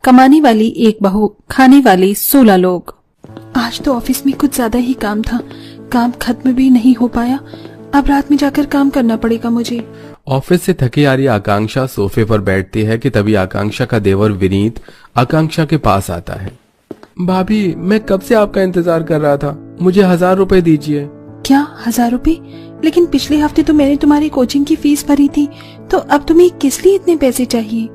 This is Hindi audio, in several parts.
कमाने वाली एक बहू, खाने वाले 16 लोग। आज तो ऑफिस में कुछ ज्यादा ही काम था, काम खत्म भी नहीं हो पाया। अब रात में जाकर काम करना पड़ेगा मुझे। ऑफिस से थकी आ रही आकांक्षा सोफे पर बैठती है कि तभी आकांक्षा का देवर विनीत आकांक्षा के पास आता है। भाभी, मैं कब से आपका इंतजार कर रहा था, मुझे 1000 रुपए दीजिए। क्या 1000 रुपए? लेकिन पिछले हफ्ते तो मैंने तुम्हारी कोचिंग की फीस भरी थी, तो अब तुम्हें किस लिए इतने पैसे चाहिए?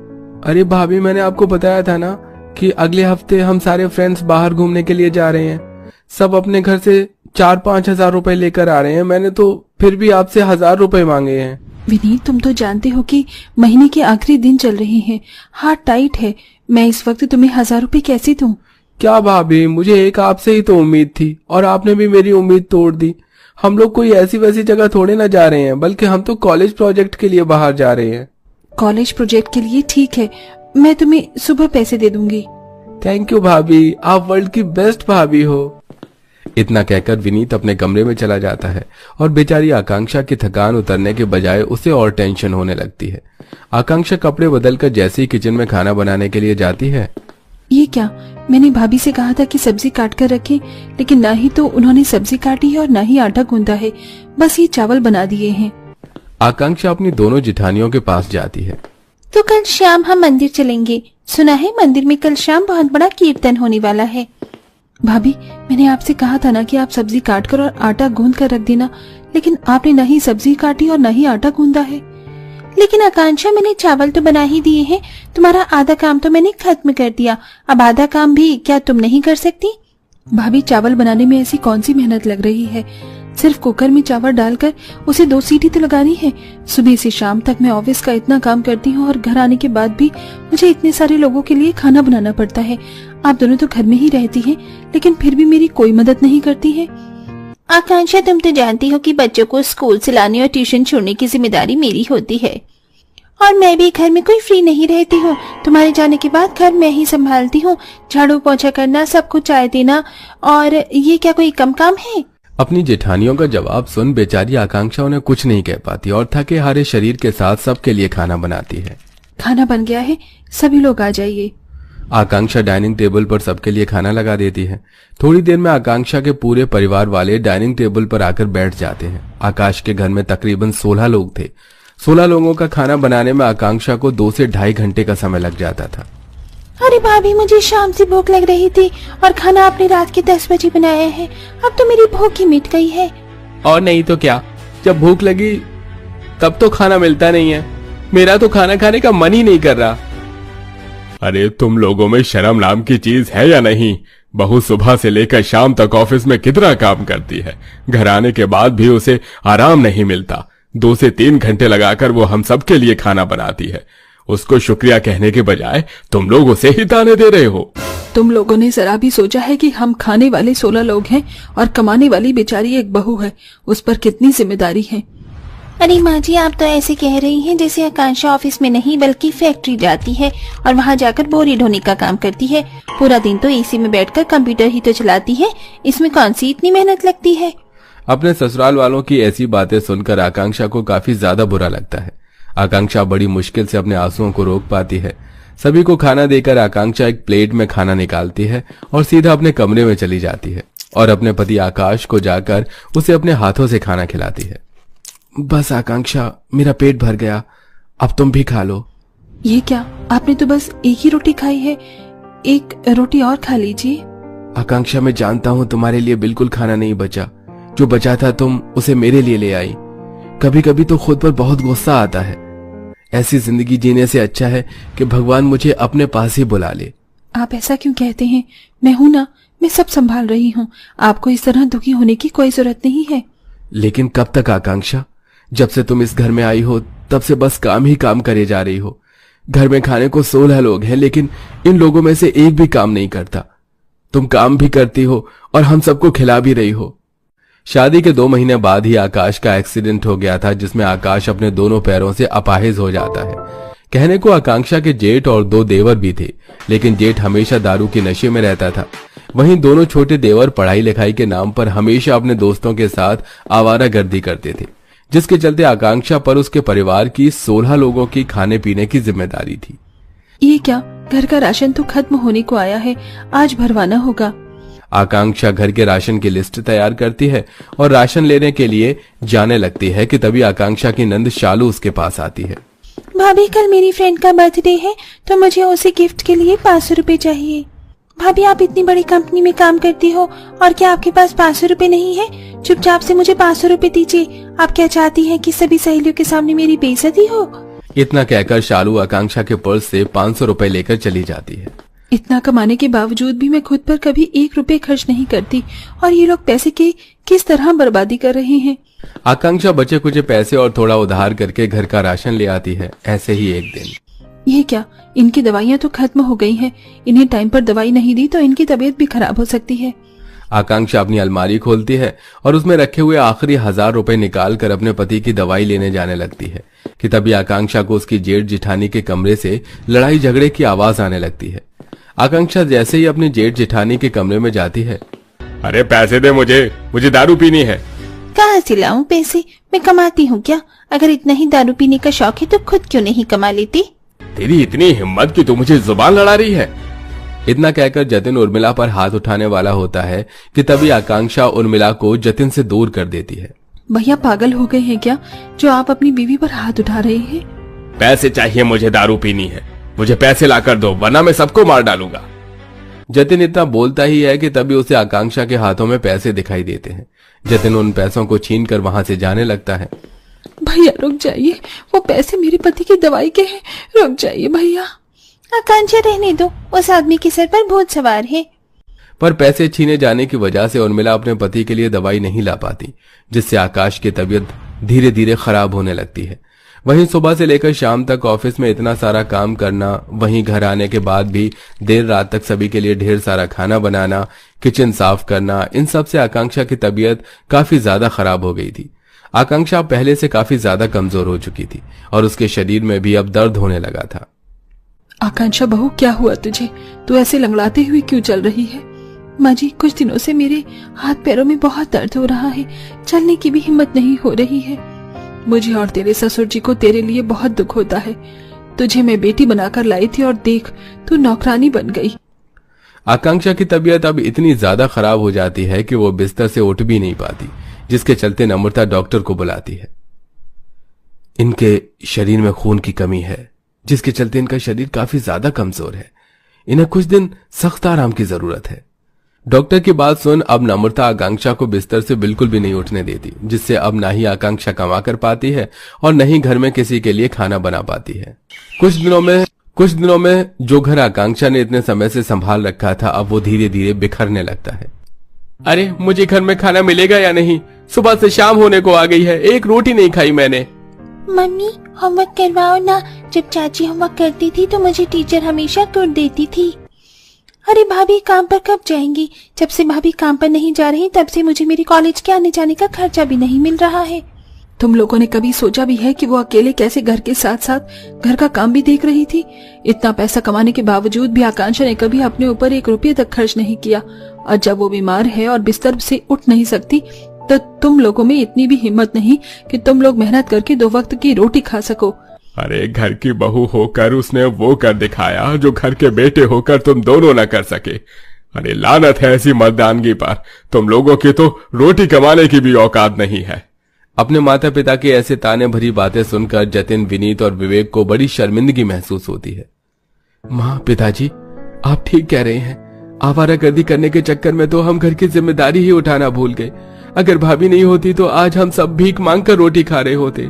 अरे भाभी, मैंने आपको बताया था ना कि अगले हफ्ते हम सारे फ्रेंड्स बाहर घूमने के लिए जा रहे हैं। सब अपने घर से 4-5 हजार रुपए लेकर आ रहे हैं, मैंने तो फिर भी आपसे 1000 रुपए मांगे हैं। विनीत, तुम तो जानते हो कि महीने के आखिरी दिन चल रहे हैं, हाथ टाइट है। मैं इस वक्त तुम्हें 1000 रुपए कैसे दूं? क्या भाभी, मुझे एक आपसे ही तो उम्मीद थी और आपने भी मेरी उम्मीद तोड़ दी। हम लोग कोई ऐसी वैसी जगह थोड़े ना जा रहे हैं, बल्कि हम तो कॉलेज प्रोजेक्ट के लिए बाहर जा रहे हैं। कॉलेज प्रोजेक्ट के लिए ठीक है, मैं तुम्हें सुबह पैसे दे दूंगी। थैंक यू भाभी, आप वर्ल्ड की बेस्ट भाभी हो। इतना कहकर विनीत अपने कमरे में चला जाता है और बेचारी आकांक्षा की थकान उतरने के बजाय उसे और टेंशन होने लगती है। आकांक्षा कपड़े बदलकर जैसे ही किचन में खाना बनाने के लिए जाती है। ये क्या? मैंने भाभी से कहा था कि सब्जी काट कर रखें, लेकिन ना ही तो उन्होंने सब्जी काटी है और ना ही आटा गूंदा है, बस ये चावल बना दिए हैं। आकांक्षा अपनी दोनों जिठानियों के पास जाती है। तो कल शाम हम मंदिर चलेंगे, सुना है मंदिर में कल शाम बहुत बड़ा कीर्तन होने वाला है। भाभी, मैंने आपसे कहा था ना कि आप सब्जी काट कर और आटा गूंद कर रख देना, लेकिन आपने ना ही सब्जी काटी और ना ही आटा गूंदा है। लेकिन आकांक्षा, मैंने चावल तो बना ही दिए हैं, तुम्हारा आधा काम तो मैंने खत्म कर दिया, अब आधा काम भी क्या तुम नहीं कर सकती? भाभी, चावल बनाने में ऐसी कौन सी मेहनत लग रही है? सिर्फ कुकर में चावल डालकर उसे 2 सीटी तो लगानी है। सुबह से शाम तक मैं ऑफिस का इतना काम करती हूँ और घर आने के बाद भी मुझे इतने सारे लोगों के लिए खाना बनाना पड़ता है। आप दोनों तो घर में ही रहती हैं, लेकिन फिर भी मेरी कोई मदद नहीं करती है। आकांक्षा, तुम तो जानती हो कि बच्चों को स्कूल से लाने और ट्यूशन छोड़ने की जिम्मेदारी मेरी होती है, और मैं भी घर में कोई फ्री नहीं रहती हूँ। तुम्हारे जाने के बाद घर मैं ही संभालती हूँ, झाड़ू पोछा करना, सबको चाय देना, और ये क्या कोई कम काम है? अपनी जेठानियों का जवाब सुन बेचारी आकांक्षा उन्हें कुछ नहीं कह पाती और थके हारे शरीर के साथ सबके लिए खाना बनाती है। खाना बन गया है, सभी लोग आ जाइए। आकांक्षा डाइनिंग टेबल पर सबके लिए खाना लगा देती है। थोड़ी देर में आकांक्षा के पूरे परिवार वाले डाइनिंग टेबल पर आकर बैठ जाते हैं। आकाश के घर में तकरीबन 16 लोग थे। 16 लोगों का खाना बनाने में आकांक्षा को 2 से ढाई घंटे का समय लग जाता था। अरे भाभी, मुझे शाम से भूख लग रही थी और खाना आपने रात के 10 बजे बनाया है, अब तो मेरी भूख ही मिट गई है। और नहीं तो क्या, जब भूख लगी तब तो खाना मिलता नहीं है। मेरा तो खाना खाने का मन ही नहीं कर रहा। अरे तुम लोगों में शर्म नाम की चीज है या नहीं? बहू सुबह से लेकर शाम तक ऑफिस में कितना काम करती है, घर आने के बाद भी उसे आराम नहीं मिलता। 2 से 3 घंटे लगाकर वो हम सबके लिए खाना बनाती है। उसको शुक्रिया कहने के बजाय तुम लोग उसे ही ताने दे रहे हो। तुम लोगों ने जरा भी सोचा है कि हम खाने वाले 16 लोग हैं और कमाने वाली बेचारी एक बहू है, उस पर कितनी जिम्मेदारी है? अरे माँ जी, आप तो ऐसे कह रही हैं जैसे आकांक्षा ऑफिस में नहीं बल्कि फैक्ट्री जाती है और वहाँ जाकर बोरी ढोने का काम करती है। पूरा दिन तो एसी में बैठकर कंप्यूटर ही तो चलाती है, इसमें कौन सी इतनी मेहनत लगती है? अपने ससुराल वालों की ऐसी बातें सुनकर आकांक्षा को काफी ज्यादा बुरा लगता है। आकांक्षा बड़ी मुश्किल से अपने आंसुओं को रोक पाती है। सभी को खाना देकर आकांक्षा एक प्लेट में खाना निकालती है और सीधा अपने कमरे में चली जाती है और अपने पति आकाश को जाकर उसे अपने हाथों से खाना खिलाती है। बस आकांक्षा, मेरा पेट भर गया, अब तुम भी खा लो। ये क्या, आपने तो बस एक ही रोटी खाई है, एक रोटी और खा लीजिए। आकांक्षा, मैं जानता हूँ तुम्हारे लिए बिल्कुल खाना नहीं बचा, जो बचा था तुम उसे मेरे लिए ले आई। कभी कभी तो खुद पर बहुत गुस्सा आता है। ऐसी जिंदगी जीने से अच्छा है कि भगवान मुझे अपने पास ही बुला ले। आप ऐसा क्यों कहते हैं? मैं हूं ना, मैं सब संभाल रही हूँ, आपको इस तरह दुखी होने की कोई जरूरत नहीं है। लेकिन कब तक आकांक्षा? जब से तुम इस घर में आई हो तब से बस काम ही काम करे जा रही हो। घर में खाने को 16 लोग हैं, लेकिन इन लोगों में से एक भी काम नहीं करता। तुम काम भी करती हो और हम सबको खिला भी रही हो। शादी के 2 महीने बाद ही आकाश का एक्सीडेंट हो गया था, जिसमें आकाश अपने दोनों पैरों से अपाहिज हो जाता है। कहने को आकांक्षा के जेठ और 2 देवर भी थे, लेकिन जेठ हमेशा दारू के नशे में रहता था। वहीं दोनों छोटे देवर पढ़ाई लिखाई के नाम पर हमेशा अपने दोस्तों के साथ आवारागर्दी करते थे, जिसके चलते आकांक्षा पर उसके परिवार की 16 लोगों की खाने पीने की जिम्मेदारी थी। ये क्या, घर का राशन तो खत्म होने को आया है, आज भरवाना होगा। आकांक्षा घर के राशन की लिस्ट तैयार करती है और राशन लेने के लिए जाने लगती है कि तभी आकांक्षा की नंद शालू उसके पास आती है। भाभी, कल मेरी फ्रेंड का बर्थडे है तो मुझे उसे गिफ्ट के लिए 500 रुपए चाहिए। भाभी, आप इतनी बड़ी कंपनी में काम करती हो और क्या आपके पास 500 रुपए नहीं है? चुपचाप से मुझे 500 रुपए दीजिए। आप क्या चाहती हैं कि सभी सहेलियों के सामने मेरी बेइज्जती हो? इतना कहकर शालू आकांक्षा के पर्स से 500 रुपए लेकर चली जाती है। इतना कमाने के बावजूद भी मैं खुद पर कभी 1 रुपए खर्च नहीं करती और ये लोग पैसे की किस तरह बर्बादी कर रहे हैं। आकांक्षा बचे कुछ पैसे और थोड़ा उधार करके घर का राशन ले आती है। ऐसे ही एक दिन, ये क्या, इनकी दवाइयाँ तो खत्म हो गई हैं। इन्हें टाइम पर दवाई नहीं दी तो इनकी तबीयत भी खराब हो सकती है। आकांक्षा अपनी अलमारी खोलती है और उसमें रखे हुए आखिरी 1000 रुपए निकाल कर अपने पति की दवाई लेने जाने लगती है कि तभी आकांक्षा को उसकी जेठ जिठानी के कमरे से लड़ाई झगड़े की आवाज आने लगती है। आकांक्षा जैसे ही अपनी जेठ जिठानी के कमरे में जाती है, अरे पैसे दे, मुझे दारू पीनी है। कहाँ से लाऊं पैसे? मैं कमाती हूँ क्या? अगर इतना ही दारू पीने का शौक है तो खुद क्यों नहीं कमा लेती? तेरी इतनी हिम्मत कि तू मुझे जुबान लड़ा रही है। इतना कहकर जतिन उर्मिला पर हाथ उठाने वाला होता है कि तभी आकांक्षा उर्मिला को जतिन से दूर कर देती है। भैया, पागल हो गए हैं क्या जो आप अपनी बीवी पर हाथ उठा रहे हैं? पैसे चाहिए, मुझे दारू पीनी है। मुझे पैसे लाकर दो वरना मैं सबको मार डालूंगा। जतिन इतना बोलता ही है कि तभी उसे आकांक्षा के हाथों में पैसे दिखाई देते हैं। जतिन उन पैसों को छीनकर वहां से जाने लगता है। भैया रुक जाइए, वो पैसे मेरे पति की दवाई के हैं, रुक जाइए भैया। आकांक्षा, रहने दो, उस आदमी के सर पर भूत सवार है। पर पैसे छीने जाने की वजह से उर्मिला अपने पति के लिए दवाई नहीं ला पाती, जिससे आकाश की तबीयत धीरे धीरे खराब होने लगती है। वहीं सुबह से लेकर शाम तक ऑफिस में इतना सारा काम करना, वहीं घर आने के बाद भी देर रात तक सभी के लिए ढेर सारा खाना बनाना, किचन साफ करना, इन सब से आकांक्षा की तबीयत काफी ज्यादा खराब हो गई थी। आकांक्षा पहले से काफी ज्यादा कमजोर हो चुकी थी और उसके शरीर में भी अब दर्द होने लगा था। आकांक्षा बहू, क्या हुआ तुझे? तू ऐसे लंगड़ाते हुए क्यों चल रही है? माँ जी, कुछ दिनों से मेरे हाथ पैरों में बहुत दर्द हो रहा है, चलने की भी हिम्मत नहीं हो रही है। मुझे और तेरे ससुर जी को तेरे लिए बहुत दुख होता है। तुझे मैं बेटी बनाकर लाई थी और देख, तू नौकरानी बन गई। आकांक्षा की तबीयत अब इतनी ज्यादा खराब हो जाती है कि वो बिस्तर से उठ भी नहीं पाती, जिसके चलते नम्रता डॉक्टर को बुलाती है। इनके शरीर में खून की कमी है, जिसके चलते इनका शरीर काफी ज्यादा कमजोर है। इन्हें कुछ दिन सख्त आराम की जरूरत है। डॉक्टर की बात सुन अब नम्रता आकांक्षा को बिस्तर से बिल्कुल भी नहीं उठने देती, जिससे अब ना ही आकांक्षा कमा कर पाती है और न ही घर में किसी के लिए खाना बना पाती है। कुछ दिनों में जो घर आकांक्षा ने इतने समय से संभाल रखा था, अब वो धीरे धीरे बिखरने लगता है। अरे, मुझे घर में खाना मिलेगा या नहीं? सुबह से शाम होने को आ गई है, एक रोटी नहीं खाई मैंने। मम्मी, होमवर्क करवाओ ना। जब चाची होमवर्क करती थी तो मुझे टीचर हमेशा गुड देती थी। अरे भाभी, काम पर कब जाएंगी? जब से भाभी काम पर नहीं जा रही तब से मुझे मेरे कॉलेज के आने जाने का खर्चा भी नहीं मिल रहा है। तुम लोगों ने कभी सोचा भी है कि वो अकेले कैसे घर के साथ साथ घर का काम भी देख रही थी? इतना पैसा कमाने के बावजूद भी आकांक्षा ने कभी अपने ऊपर 1 रुपये तक खर्च नहीं किया, और जब वो बीमार है और बिस्तर से उठ नहीं सकती तो तुम लोगों में इतनी भी हिम्मत नहीं कि तुम लोग मेहनत करके 2 वक्त की रोटी खा सको। अरे, घर की बहू होकर उसने वो कर दिखाया जो घर के बेटे होकर तुम दोनों न कर सके। अरे लानत है ऐसी मर्दानगी पर। तुम लोगों की तो रोटी कमाने की भी औकात नहीं है। अपने माता पिता के ऐसे ताने भरी बातें सुनकर जतिन, विनीत और विवेक को बड़ी शर्मिंदगी महसूस होती है। माँ, पिताजी, आप ठीक कह रहे हैं। आवारागर्दी करने के चक्कर में तो हम घर की जिम्मेदारी ही उठाना भूल गए। अगर भाभी नहीं होती तो आज हम सब भीख मांगकर रोटी खा रहे होते।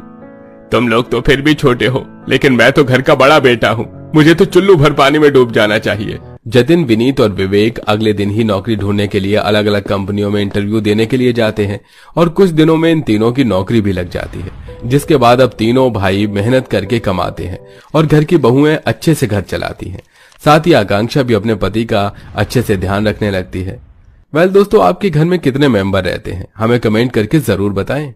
तुम लोग तो फिर भी छोटे हो, लेकिन मैं तो घर का बड़ा बेटा हूँ। मुझे तो चुल्लू भर पानी में डूब जाना चाहिए। जतिन, विनीत और विवेक अगले दिन ही नौकरी ढूंढने के लिए अलग अलग कंपनियों में इंटरव्यू देने के लिए जाते हैं और कुछ दिनों में इन तीनों की नौकरी भी लग जाती है, जिसके बाद अब तीनों भाई मेहनत करके कमाते हैं और घर की बहुएं अच्छे से घर चलाती हैं। साथ ही आकांक्षा भी अपने पति का अच्छे से ध्यान रखने लगती है। वेल दोस्तों, आपके घर में कितने मेंबर रहते हैं? हमें कमेंट करके जरूर बताएं।